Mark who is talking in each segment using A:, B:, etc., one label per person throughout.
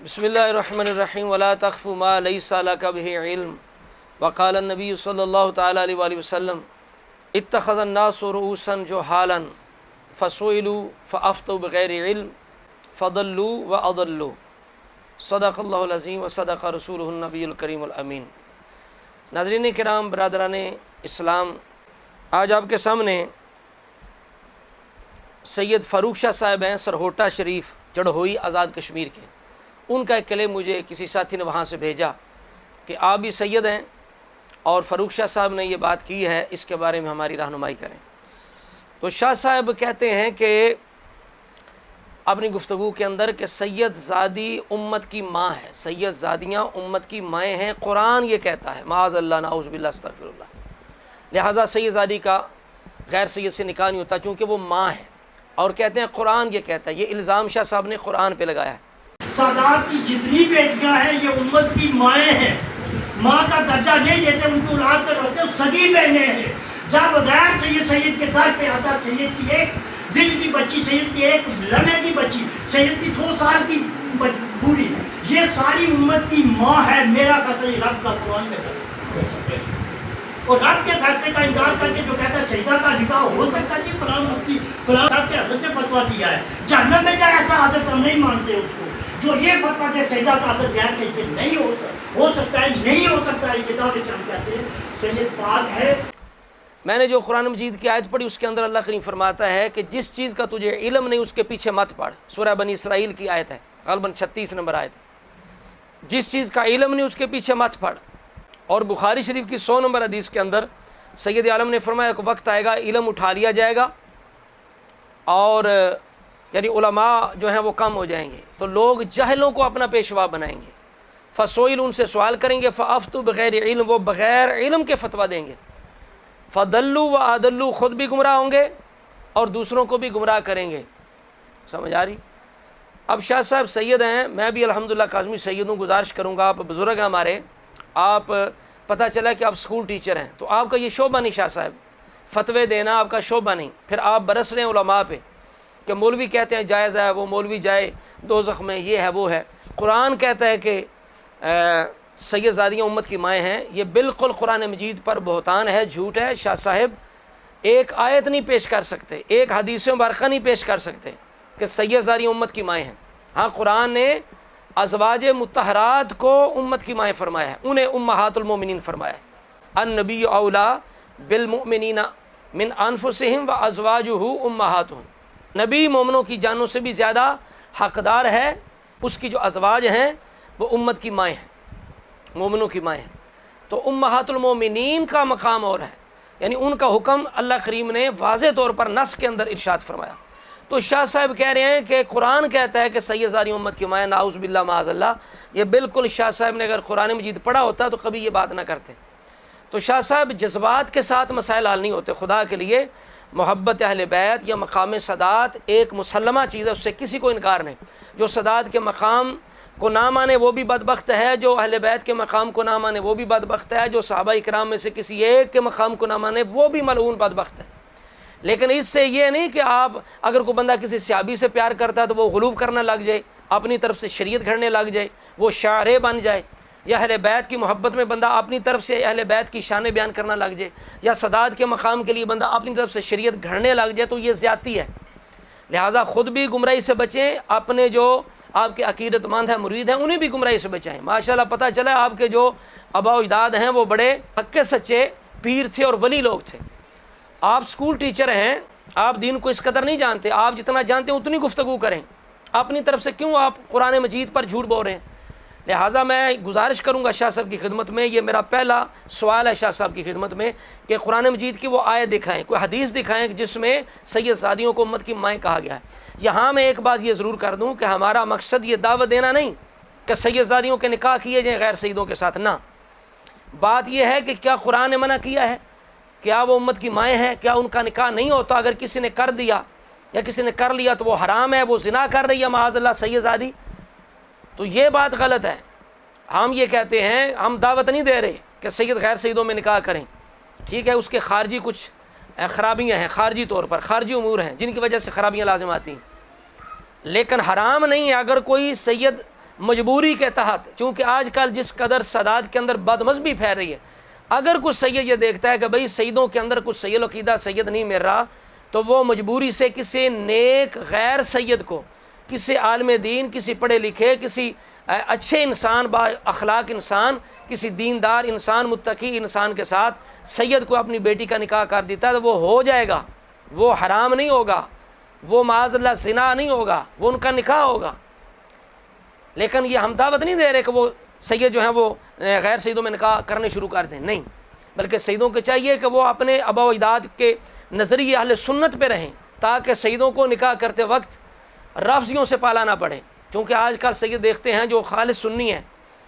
A: بسم اللہ الرحمن الرحیم ولا تخف ما لیس لک به علم وقال النبی صلی اللہ تعالی علیہ وآلہ وسلم اتخذ الناس رؤوسا جہالا فسئلوا فافتوا بغیر علم فضلوا واضلوا صدق اللہ العظیم وصدق رسولہ النبی الکریم الامین۔ ناظرین کرام، برادران اسلام، آج آپ کے سامنے سید فاروق شاہ صاحب ہیں، سرہوٹہ شریف، چڑھوئی، آزاد کشمیر کے۔ ان کا ایک کلم مجھے کسی ساتھی نے وہاں سے بھیجا کہ آپ بھی سید ہیں اور فاروق شاہ صاحب نے یہ بات کی ہے، اس کے بارے میں ہماری رہنمائی کریں۔ تو شاہ صاحب کہتے ہیں کہ اپنی گفتگو کے اندر کہ سید زادی امت کی ماں ہے، سید زادیاں امت کی مائیں ہیں، قرآن یہ کہتا ہے، معاذ اللہ، نعوذ باللہ، استغفر اللہ، لہٰذا سید زادی کا غیر سید سے نکاح نہیں ہوتا چونکہ وہ ماں ہے، اور کہتے ہیں قرآن یہ کہتا ہے۔ یہ الزام شاہ صاحب نے قرآن پہ لگایا ہے۔
B: سادات کی جتنی بیٹیاں ہیں یہ امت کی مائیں ہیں، ماں کا درجہ نہیں دیتے، ان کی اولاد سے روتے، سگی بہنیں ہیں۔ جب غیر سید کے گھر پہ آتا، سید کی ایک دل کی بچی، سید کی ایک لمحے کی بچی، سید کی 100 سال کی بوڑھی، یہ ساری امت کی ماں ہے۔ میرا فیصلہ رب کا قرآن میں ہے، اور رب کے فیصلے کا انکار کر کے جو کہتا ہے سیدہ کا نکاح ہو سکتا ہے، فلاں مفتی فلاں صاحب کے حضرت نے فتویٰ دیا ہے، جہنم میں جائے ایسا حضرت ہم نہیں مانتے اس کو۔ جو یہ فتویٰ دے سیدہ کا حضرت غیر سید سے نہیں ہو سکتا ہے، نہیں ہو سکتا ہے، یہ کتاب سے ہم کہتے ہیں سید پاک ہے۔
A: میں نے جو قرآن مجید کی آیت پڑھی اس کے اندر اللہ کریم فرماتا ہے کہ جس چیز کا تجھے علم نہیں اس کے پیچھے مت پڑھ۔ سورہ بنی اسرائیل کی آیت ہے، غالباً 36 نمبر آیت ہے۔ جس چیز کا علم نہیں اس کے پیچھے مت پڑھ۔ اور بخاری شریف کی 100 نمبر حدیث کے اندر سید عالم نے فرمایا کہ وقت آئے گا علم اٹھا لیا جائے گا اور یعنی علماء جو ہیں وہ کم ہو جائیں گے، تو لوگ جاہلوں کو اپنا پیشوا بنائیں گے۔ فسئل، ان سے سوال کریں گے، فافتوا بغیر علم، وہ بغیر علم کے فتویٰ دیں گے۔ فضلوا واضلوا، خود بھی گمراہ ہوں گے اور دوسروں کو بھی گمراہ کریں گے۔ سمجھ آ رہی؟ اب شاہ صاحب سید ہیں، میں بھی الحمدللہ کاظمی سید ہوں، گزارش کروں گا، آپ بزرگ ہیں ہمارے، آپ پتہ چلا کہ آپ سکول ٹیچر ہیں تو آپ کا یہ شعبہ نہیں شاہ صاحب، فتوے دینا آپ کا شعبہ نہیں۔ پھر آپ برس رہے ہیں علماء پہ کہ مولوی کہتے ہیں جائز ہے، وہ مولوی جائے دوزخ میں، یہ ہے وہ ہے۔ قرآن کہتا ہے کہ سید زادیاں امت کی مائیں ہیں، یہ بالکل قرآن مجید پر بہتان ہے، جھوٹ ہے۔ شاہ صاحب ایک آیت نہیں پیش کر سکتے، ایک حدیث مبارکہ نہیں پیش کر سکتے کہ سید زادیاں امت کی مائیں ہیں۔ ہاں، قرآن نے ازواج مطہرات کو امت کی مائیں فرمایا ہے، انہیں امہات المومنین فرمایا ہے۔ النبی اولا بالمؤمنین من انفسہم وازواجہ امہاتہم، نبی مومنوں کی جانوں سے بھی زیادہ حقدار ہے، اس کی جو ازواج ہیں وہ امت کی مائیں ہیں، مومنوں کی مائیں ہیں۔ تو امہات المومنین کا مقام اور ہے، یعنی ان کا حکم اللہ کریم نے واضح طور پر نص کے اندر ارشاد فرمایا۔ تو شاہ صاحب کہہ رہے ہیں کہ قرآن کہتا ہے کہ سید زادی امت کی مائیں، نعوذ باللہ معاذ اللہ۔ یہ بالکل شاہ صاحب نے اگر قرآن مجید پڑھا ہوتا تو کبھی یہ بات نہ کرتے۔ تو شاہ صاحب جذبات کے ساتھ مسائل حل نہیں ہوتے۔ خدا کے لیے محبت اہل بیت یا مقام صدات ایک مسلمہ چیز ہے، اس سے کسی کو انکار نہیں۔ جو صدات کے مقام کو نہ مانے وہ بھی بدبخت ہے، جو اہل بیت کے مقام کو نہ مانے وہ بھی بدبخت ہے، جو صحابہ کرام میں سے کسی ایک کے مقام کو نہ مانے وہ بھی ملعون بدبخت ہے۔ لیکن اس سے یہ نہیں کہ آپ اگر کوئی بندہ کسی صحابی سے پیار کرتا ہے تو وہ غلو کرنے لگ جائے، اپنی طرف سے شریعت گھڑنے لگ جائے، وہ شاعر بن جائے، یا اہل بیت کی محبت میں بندہ اپنی طرف سے اہل بیت کی شان بیان کرنا لگ جائے، یا صدات کے مقام کے لیے بندہ اپنی طرف سے شریعت گھڑنے لگ جائے، تو یہ زیادتی ہے۔ لہٰذا خود بھی گمراہی سے بچیں، اپنے جو آپ کے عقیدت مند ہیں، مرید ہیں، انہیں بھی گمراہی سے بچائیں۔ ماشاءاللہ پتہ چلا آپ کے جو آباء و اجداد ہیں وہ بڑے پکے سچے پیر تھے اور ولی لوگ تھے۔ آپ سکول ٹیچر ہیں، آپ دین کو اس قدر نہیں جانتے، آپ جتنا جانتے ہیں اتنی گفتگو کریں، اپنی طرف سے کیوں آپ قرآن مجید پر جھوٹ بول رہے ہیں؟ لہٰذا میں گزارش کروں گا شاہ صاحب کی خدمت میں، یہ میرا پہلا سوال ہے شاہ صاحب کی خدمت میں کہ قرآن مجید کی وہ آیت دکھائیں، کوئی حدیث دکھائیں جس میں سید زادیوں کو امت کی مائیں کہا گیا ہے۔ یہاں میں ایک بات یہ ضرور کر دوں کہ ہمارا مقصد یہ دعوت دینا نہیں کہ سید زادیوں کے نکاح کیے جائیں غیر سیدوں کے ساتھ، نہ۔ بات یہ ہے کہ کیا قرآن نے منع کیا ہے؟ کیا وہ امت کی مائیں ہیں؟ کیا ان کا نکاح نہیں ہوتا؟ اگر کسی نے کر دیا یا کسی نے کر لیا تو وہ حرام ہے، وہ زنا کر رہی ہے معاذ اللہ سید زادی، تو یہ بات غلط ہے۔ ہم یہ کہتے ہیں، ہم دعوت نہیں دے رہے کہ سید غیر سیدوں میں نکاح کریں، ٹھیک ہے، اس کے خارجی کچھ خرابیاں ہیں، خارجی طور پر خارجی امور ہیں جن کی وجہ سے خرابیاں لازم آتی ہیں، لیکن حرام نہیں ہے۔ اگر کوئی سید مجبوری کے تحت، چونکہ آج کل جس قدر سادات کے اندر بدمذہبی پھیل رہی ہے، اگر کچھ سید یہ دیکھتا ہے کہ بھئی سیدوں کے اندر کچھ سید عقیدہ سید نہیں مل رہا، تو وہ مجبوری سے کسی نیک غیر سید کو، کسی عالم دین، کسی پڑھے لکھے، کسی اچھے انسان، با اخلاق انسان، کسی دیندار انسان، متقی انسان کے ساتھ سید کو اپنی بیٹی کا نکاح کر دیتا ہے، تو وہ ہو جائے گا، وہ حرام نہیں ہوگا، وہ معاذ اللہ زنا نہیں ہوگا، وہ ان کا نکاح ہوگا۔ لیکن یہ ہم دعوت نہیں دے رہے کہ وہ سید جو ہیں وہ غیر سیدوں میں نکاح کرنے شروع کر دیں، نہیں، بلکہ سیدوں کو چاہیے کہ وہ اپنے آباء و اجداد کے نظریے اہل سنت پہ رہیں، تاکہ سیدوں کو نکاح کرتے وقت رافضیوں سے پالا نہ پڑے۔ چونکہ آج کل سید دیکھتے ہیں جو خالص سنی ہیں،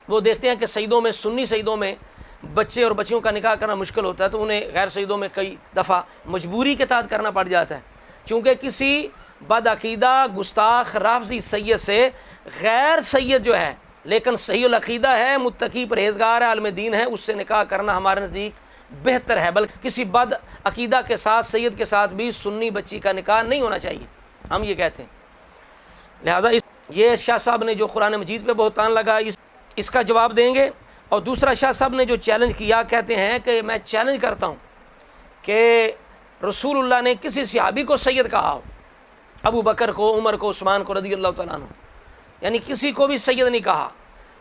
A: وہ دیکھتے ہیں کہ سیدوں میں، سنی سیدوں میں بچے اور بچیوں کا نکاح کرنا مشکل ہوتا ہے، تو انہیں غیر سیدوں میں کئی دفعہ مجبوری کے تحت کرنا پڑ جاتا ہے، چونکہ کسی بدعقیدہ گستاخ رافضی سید سے غیر سید جو ہے لیکن صحیح العقیدہ ہے، متقی پرہیزگار ہے، عالم دین ہے، اس سے نکاح کرنا ہمارے نزدیک بہتر ہے، بلکہ کسی بد عقیدہ کے ساتھ، سید کے ساتھ بھی سنی بچی کا نکاح نہیں ہونا چاہیے، ہم یہ کہتے ہیں۔ لہٰذا یہ شاہ صاحب نے جو قرآن مجید پہ بہتان لگا، اس کا جواب دیں گے۔ اور دوسرا شاہ صاحب نے جو چیلنج کیا، کہتے ہیں کہ میں چیلنج کرتا ہوں کہ رسول اللہ نے کسی صحابی کو سید کہا ہو، ابو بکر کو، عمر کو، عثمان کو رضی اللہ تعالیٰ عنہ، یعنی کسی کو بھی سید نہیں کہا۔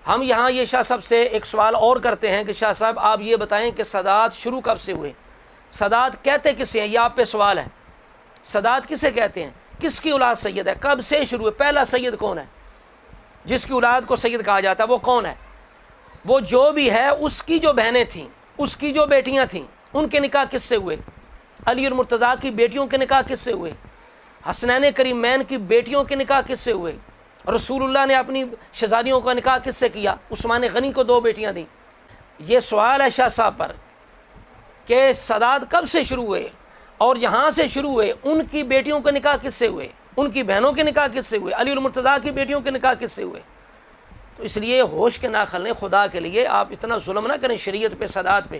A: ہم یہاں یہ شاہ صاحب سے ایک سوال اور کرتے ہیں کہ شاہ صاحب آپ یہ بتائیں کہ سادات شروع کب سے ہوئے، سادات کہتے کسے ہیں، یہ آپ پہ سوال ہے، سادات کسے کہتے ہیں، کس کی اولاد سید ہے، کب سے شروع ہے، پہلا سید کون ہے، جس کی اولاد کو سید کہا جاتا ہے وہ کون ہے؟ وہ جو بھی ہے، اس کی جو بہنیں تھیں، اس کی جو بیٹیاں تھیں، ان کے نکاح کس سے ہوئے؟ علی اور مرتضیٰ کی بیٹیوں کے نکاح کس سے ہوئے؟ حسنین کریمین کی بیٹیوں کے نکاح کس سے ہوئے؟ رسول اللہ نے اپنی شہزادیوں کا نکاح کس سے کیا؟ عثمان غنی کو 2 بیٹیاں دیں۔ یہ سوال ہے شاہ صاحب پر کہ سادات کب سے شروع ہوئے، اور یہاں سے شروع ہوئے، ان کی بیٹیوں کے نکاح کس سے ہوئے، ان کی بہنوں کے نکاح کس سے ہوئے، علی اور مرتضیٰ کی بیٹیوں کے نکاح کس سے ہوئے؟ تو اس لیے ہوش کے ناخل نے، خدا کے لیے آپ اتنا ظلم نہ کریں شریعت پہ، سادات پہ،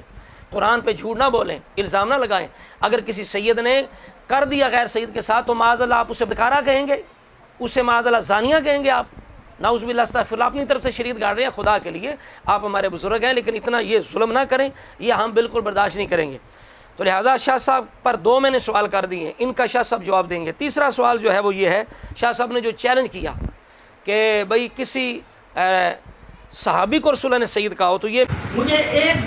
A: قرآن پہ جھوٹ نہ بولیں، الزام نہ لگائیں۔ اگر کسی سید نے کر دیا غیر سید کے ساتھ تو معاذ اللہ آپ اسے بدکارہ کہیں گے، اسے معاذ اللہ زانیہ کہیں گے، آپ نعوذ باللہ استغفر اللہ، اپنی طرف سے شریعت گاڑ رہے ہیں۔ خدا کے لیے آپ ہمارے بزرگ ہیں، لیکن اتنا یہ ظلم نہ کریں، یہ ہم بالکل برداشت نہیں کریں گے۔ تو لہٰذا شاہ صاحب پر 2 میں نے سوال کر دیے ہیں، ان کا شاہ صاحب جواب دیں گے۔ تیسرا سوال جو ہے وہ یہ ہے، شاہ صاحب نے جو چیلنج کیا کہ بھئی کسی صحابی کو رسول اللہ نے سید کہا ہو، تو یہ
B: مجھے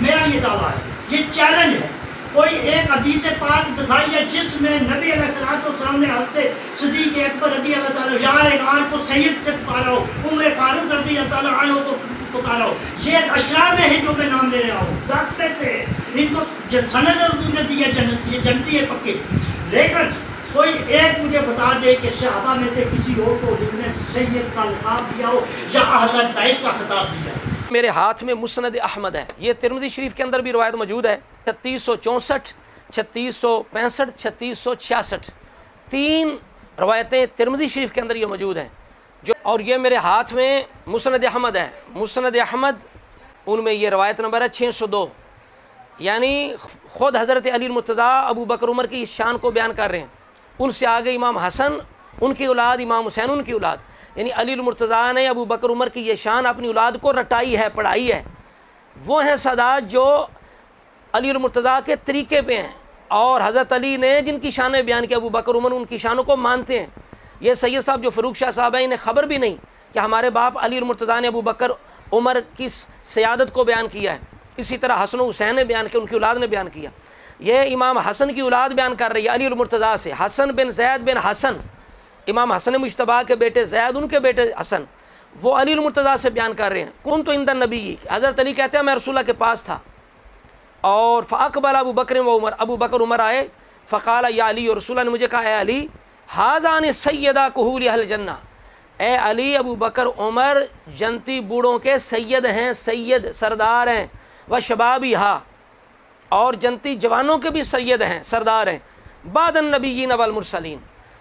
B: میرا یہ دعویٰ ہے، یہ چیلنج ہے، کوئی ایک حدیث پاک دکھائیے جس میں نبی علیہ السلام نے حضرت صدیق اکبر رضی اللہ تعالیٰ یار غار کو سید سے پکارا ہو، عمر فاروق رضی اللہ تعالیٰ عنہ کو پکارا ہو۔ یہ اشرار میں ہے جو میں نام لے رہا ہوں، دس میں سے ان کو سند حضور نے دی ہے، یہ جنتی ہے پکے۔ لیکن کوئی ایک مجھے بتا دے کہ صحابہ میں سے کسی اور کو جس نے سید کا لقب دیا ہو یا اہل بیت کا خطاب دیا ہو۔
A: میرے ہاتھ میں مسند احمد ہے، یہ ترمذی شریف کے اندر بھی روایت موجود ہے، 3664، 3665، 3666، 3 روایتیں ترمذی شریف کے اندر یہ موجود ہیں اور یہ میرے ہاتھ میں مسند احمد ہے۔ مسند احمد ان میں یہ روایت نمبر ہے 602، یعنی خود حضرت علی المرتضیٰ ابو بکر عمر کی اس شان کو بیان کر رہے ہیں۔ ان سے آگے امام حسن، ان کی اولاد، امام حسین ان کی اولاد، یعنی علی المرتضیٰ نے ابو بکر عمر کی یہ شان اپنی اولاد کو رٹائی ہے، پڑھائی ہے۔ وہ ہیں سادات جو علی المرتضیٰ کے طریقے پہ ہیں، اور حضرت علی نے جن کی شانیں بیان کی، ابو بکر عمر ان کی شانوں کو مانتے ہیں۔ یہ سید صاحب جو فروخ شاہ صاحب ہیں، انہیں خبر بھی نہیں کہ ہمارے باپ علی المرتضیٰ نے ابو بکر عمر کی سیادت کو بیان کیا ہے۔ اسی طرح حسن و حسین نے بیان کیا، ان کی اولاد نے بیان کیا۔ یہ امام حسن کی اولاد بیان کر رہی ہے علی المرتضیٰ سے، حسن بن زید بن حسن، امام حسن مجتبیٰ کے بیٹے زید، ان کے بیٹے حسن، وہ علی المرتضیٰ سے بیان کر رہے ہیں۔ کنت عند النبی، حضرت علی کہتے ہیں میں رسول اللہ کے پاس تھا، اور فاقبل ابو بکر و عمر، ابو بکر عمر آئے، فقال یا علی، اور رسول اللہ نے مجھے کہا اے علی، حاذان سیدہ کہول اہل جنہ، اے علی ابو بکر عمر جنتی بوڑھوں کے سید ہیں، سید سردار ہیں، و شبابیہا، اور جنتی جوانوں کے بھی سید ہیں، سردار ہیں، بعد النبیین والمرسلین۔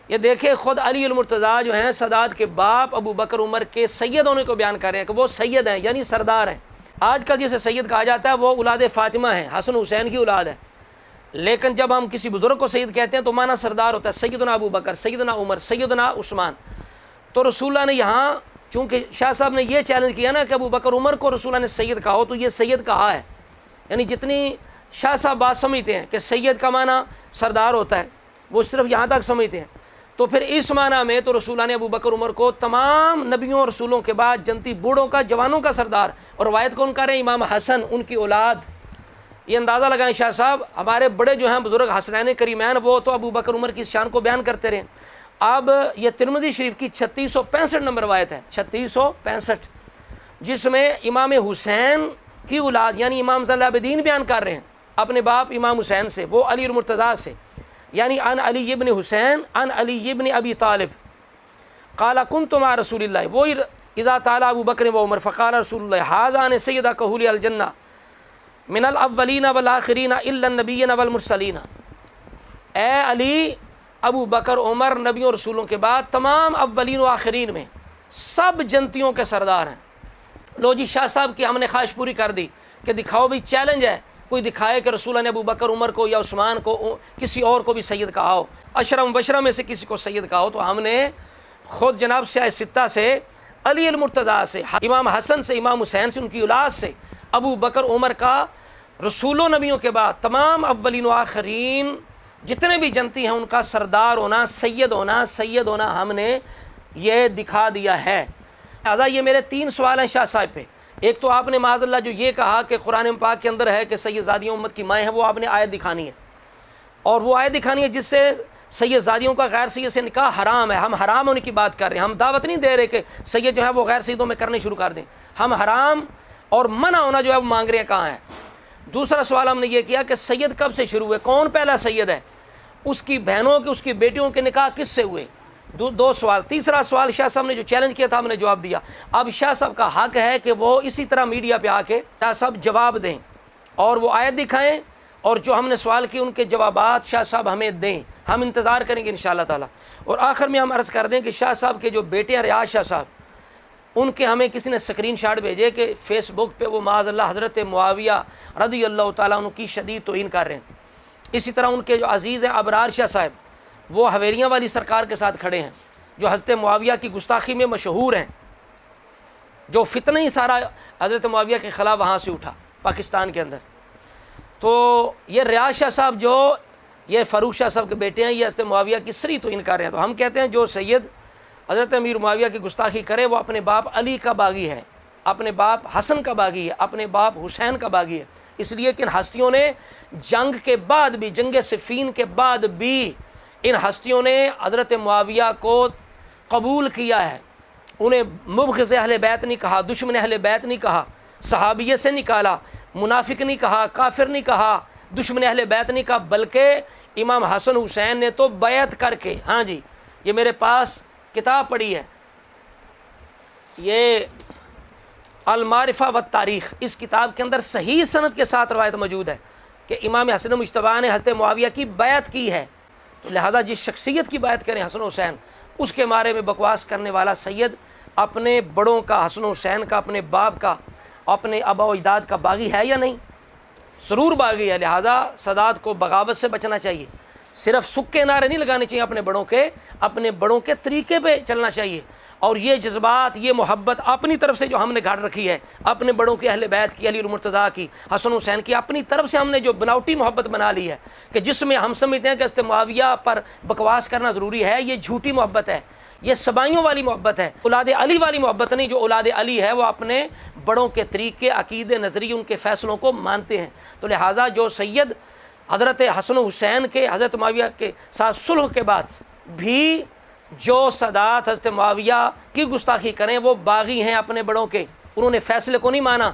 A: یہ دیکھیں خود علی المرتضیٰ جو ہیں سادات کے باپ ابو بکر عمر کے سید ہونے کو بیان کر رہے ہیں کہ وہ سید ہیں، یعنی سردار ہیں۔ آج کل جسے سید کہا جاتا ہے وہ اولاد فاطمہ ہیں، حسن حسین کی اولاد ہے، لیکن جب ہم کسی بزرگ کو سید کہتے ہیں تو معنی سردار ہوتا ہے، سیدنا ابو بکر، سیدنا عمر، سیدنا عثمان۔ تو رسول اللہ نے یہاں چونکہ شاہ صاحب نے یہ چیلنج کیا نا کہ ابو بکر عمر کو رسول اللہ نے سید کہا ہو، تو یہ سید کہا ہے، یعنی جتنی شاہ صاحب بات سمجھتے ہیں کہ سید کا معنی سردار ہوتا ہے، وہ صرف یہاں تک سمجھتے ہیں، تو پھر اس معنی میں تو رسول اللہ نے ابو بکر عمر کو تمام نبیوں اور رسولوں کے بعد جنتی بوڑھوں کا، جوانوں کا سردار، اور روایت کون کر رہے ہیں؟ امام حسن، ان کی اولاد۔ یہ اندازہ لگائیں شاہ صاحب، ہمارے بڑے جو ہیں بزرگ حسنین کریمین، وہ تو ابو بکر عمر کی شان کو بیان کرتے رہے۔ اب یہ ترمذی شریف کی 3665 نمبر روایت ہے، 3665، جس میں امام حسین کی اولاد یعنی امام زین العابدین بیان کر رہے ہیں اپنے باپ امام حسین سے، وہ علی المرتضیٰ سے، یعنی ان علی ابن حسین ان علی ابن ابی طالب قال کنت مع رسول اللہ، وہی اذا تعالی ابو بکر و عمر فقال رسول اللہ ھذان سیدہ کہولی الجنہ من الاولین والآخرین الا النبیین والمرسلین۔ اے علی، ابو بکر عمر نبیوں رسولوں کے بعد تمام اولین و آخرین میں سب جنتیوں کے سردار ہیں۔ لو جی، شاہ صاحب کی ہم نے خواہش پوری کر دی کہ دکھاؤ بھی، چیلنج ہے، کوئی دکھائے کہ رسول اللہ نے ابو بکر عمر کو یا عثمان کو، کسی اور کو بھی سید کہا ہو، اشرم مبشرہ میں سے کسی کو سید کہا ہو، تو ہم نے خود جناب سیاہ ستہ سے، علی المرتضیٰ سے، امام حسن سے، امام حسین سے، ان کی اولاد سے، ابو بکر عمر کا رسولوں نبیوں کے بعد تمام اولین و آخرین جتنے بھی جنتی ہیں ان کا سردار ہونا، سید ہونا ہم نے یہ دکھا دیا ہے۔ لہٰذا یہ میرے 3 سوال ہیں شاہ صاحب پہ۔ ایک تو آپ نے معاذ اللہ جو یہ کہا کہ قرآن پاک کے اندر ہے کہ سید زادیوں امت کی مائیں ہیں، وہ آپ نے آیت دکھانی ہے، اور وہ آیت دکھانی ہے جس سے سید زادیوں کا غیر سید سے نکاح حرام ہے۔ ہم حرام ہونے کی بات کر رہے ہیں، ہم دعوت نہیں دے رہے کہ سید جو ہے وہ غیر سیدوں میں کرنے شروع کر دیں، ہم حرام اور منع ہونا جو ہے وہ مانگ رہے ہیں، کہاں ہے؟ دوسرا سوال ہم نے یہ کیا کہ سید کب سے شروع ہوئے، کون پہلا سید ہے، اس کی بہنوں کے، اس کی بیٹیوں کے نکاح کس سے ہوئے؟ دو سوال۔ تیسرا سوال شاہ صاحب نے جو چیلنج کیا تھا ہم نے جواب دیا۔ اب شاہ صاحب کا حق ہے کہ وہ اسی طرح میڈیا پہ آ کے شاہ صاحب جواب دیں اور وہ آیت دکھائیں، اور جو ہم نے سوال کیے ان کے جوابات شاہ صاحب ہمیں دیں، ہم انتظار کریں گے انشاءاللہ تعالی۔ اور آخر میں ہم عرض کر دیں کہ شاہ صاحب کے جو بیٹے ہیں ریاض شاہ صاحب، ان کے ہمیں کسی نے اسکرین شاٹ بھیجے کہ فیس بک پہ وہ معاذ اللہ حضرت معاویہ رضی اللہ تعالیٰ عنہ کی شدید توہین کر رہے ہیں۔ اسی طرح ان کے جو عزیز ہیں ابرار شاہ صاحب، وہ حویریاں والی سرکار کے ساتھ کھڑے ہیں، جو حضرت معاویہ کی گستاخی میں مشہور ہیں، جو فتنہ ہی سارا حضرت معاویہ کے خلاف وہاں سے اٹھا پاکستان کے اندر۔ تو یہ ریاض شاہ صاحب جو یہ فاروق شاہ صاحب کے بیٹے ہیں، یہ حضرت معاویہ کی صریح توہین کر رہے ہیں۔ تو ہم کہتے ہیں جو سید حضرت امیر معاویہ کی گستاخی کرے وہ اپنے باپ علی کا باغی ہے، اپنے باپ حسن کا باغی ہے، اپنے باپ حسین کا باغی ہے، اس لیے کہ ان ہستیوں نے جنگ کے بعد بھی، جنگ صفین کے بعد بھی ان ہستیوں نے حضرت معاویہ کو قبول کیا ہے، انہیں مبغض اہل بیت نہیں کہا، دشمن اہل بیت نہیں کہا، صحابیہ سے نکالا، منافق نہیں کہا، کافر نہیں کہا، دشمن اہل بیت نہیں کہا، بلکہ امام حسن حسین نے تو بیعت کر کے، ہاں جی، یہ میرے پاس کتاب پڑھی ہے، یہ المعرفہ والتاریخ، اس کتاب کے اندر صحیح سند کے ساتھ روایت موجود ہے کہ امام حسن مجتبیٰ نے حضرت معاویہ کی بیعت کی ہے۔ تو لہٰذا جس شخصیت کی بیعت کریں حسن حسین، اس کے بارے میں بکواس کرنے والا سید اپنے بڑوں کا، حسن حسین کا، اپنے باپ کا، اپنے آبا و اجداد کا باغی ہے یا نہیں؟ ضرور باغی ہے۔ لہٰذا سادات کو بغاوت سے بچنا چاہیے، صرف سکے نعرے نہیں لگانے چاہیے، اپنے بڑوں کے طریقے پہ چلنا چاہیے، اور یہ جذبات، یہ محبت اپنی طرف سے جو ہم نے گھڑ رکھی ہے، اپنے بڑوں کے اہل بیت کی، علی المرتضیٰ کی، حسن حسین کی، اپنی طرف سے ہم نے جو بناوٹی محبت بنا لی ہے کہ جس میں ہم سمجھتے ہیں کہ حضرت معاویہ پر بکواس کرنا ضروری ہے، یہ جھوٹی محبت ہے، یہ سبائیوں والی محبت ہے، اولاد علی والی محبت نہیں۔ جو اولاد علی ہے وہ اپنے بڑوں کے طریقے، عقیدے، نظریے، ان کے فیصلوں کو مانتے ہیں۔ تو لہٰذا جو سید حضرت حسن حسین کے، حضرت معاویہ کے ساتھ صلح کے بعد بھی جو سادات حضرت معاویہ کی گستاخی کریں، وہ باغی ہیں اپنے بڑوں کے، انہوں نے فیصلے کو نہیں مانا،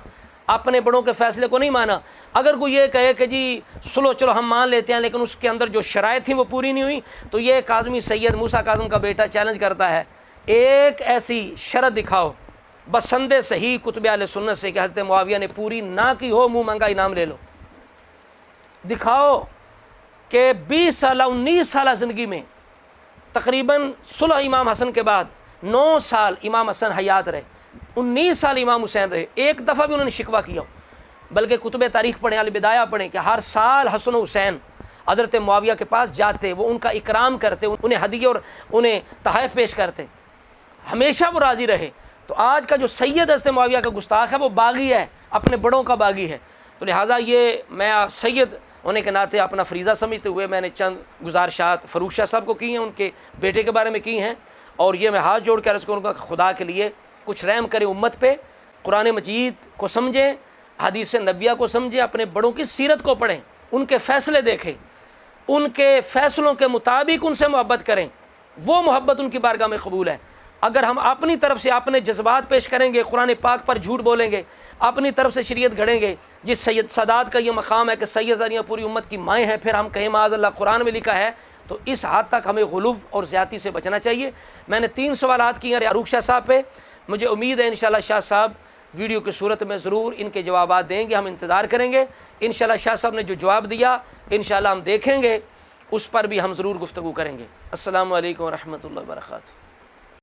A: اپنے بڑوں کے فیصلے کو نہیں مانا۔ اگر کوئی یہ کہے کہ جی صلح چلو ہم مان لیتے ہیں، لیکن اس کے اندر جو شرائط تھیں وہ پوری نہیں ہوئی، تو یہ کاظمی سید موسیٰ کاظم کا بیٹا چیلنج کرتا ہے، ایک ایسی شرط دکھاؤ بسند صحیح کتب اہل سنت سے کہ حضرت معاویہ نے پوری نہ کی ہو، منہ مانگا انعام لے لو۔ دکھاؤ کہ 20 سالہ 19 سالہ زندگی میں تقریباً صلح امام حسن کے بعد 9 سال امام حسن حیات رہے، 19 سال امام حسین رہے، ایک دفعہ بھی انہوں نے شکوہ کیا ہو، بلکہ کتب تاریخ پڑھیں، البدایہ پڑھیں کہ ہر سال حسن حسین حضرت معاویہ کے پاس جاتے، وہ ان کا اکرام کرتے، انہیں ہدیے اور انہیں تحائف پیش کرتے، ہمیشہ وہ راضی رہے۔ تو تو آج کا جو سید حضرت معاویہ کا گستاخ ہے وہ باغی ہے، اپنے بڑوں کا باغی ہے. تو لہٰذا یہ میں سید ہونے کے ناطے اپنا فریضہ سمجھتے ہوئے میں نے چند گزارشات فروخ شاہ صاحب کو کی ہیں، ان کے بیٹے کے بارے میں کی ہیں، اور یہ میں ہاتھ جوڑ کے عرض کروں گا کہ خدا کے لیے کچھ رحم کرے امت پہ، قرآن مجید کو سمجھیں، حدیث نبویہ کو سمجھیں، اپنے بڑوں کی سیرت کو پڑھیں، ان کے فیصلے دیکھیں، ان کے فیصلوں کے مطابق ان سے محبت کریں، وہ محبت ان کی بارگاہ میں قبول ہے. اگر ہم اپنی طرف سے اپنے جذبات پیش کریں گے، قرآن پاک پر جھوٹ بولیں گے، اپنی طرف سے شریعت گھڑیں گے، جس سید سادات کا یہ مقام ہے کہ سید زانیہ پوری امت کی مائیں ہیں، پھر ہم کہیں معاذ اللہ قرآن میں لکھا ہے، تو اس حد تک ہمیں غلو اور زیادتی سے بچنا چاہیے. میں نے 3 سوالات کیے ہیں فاروق شاہ صاحب پہ، مجھے امید ہے انشاءاللہ شاہ صاحب ویڈیو کی صورت میں ضرور ان کے جوابات دیں گے، ہم انتظار کریں گے. انشاءاللہ شاہ صاحب نے جو جواب دیا انشاءاللہ ہم دیکھیں گے، اس پر بھی ہم ضرور گفتگو کریں گے. السلام علیکم ورحمۃ اللہ وبرکاتہ.